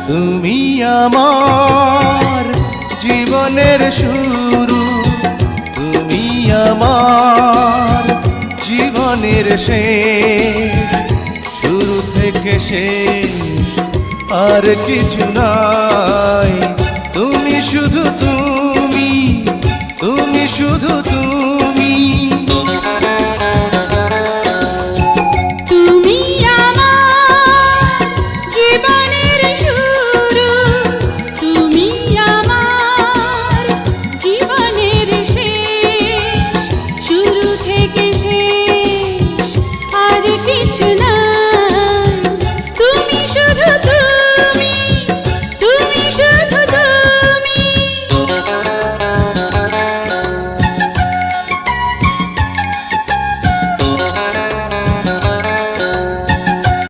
তুমি আমার জীবনের শুরু, তুমি আমার জীবনের শেষ। শুরু থেকে শেষ আর কিছু নাই। তুমি শুধু তুমি, তুমি শুধু তুমি।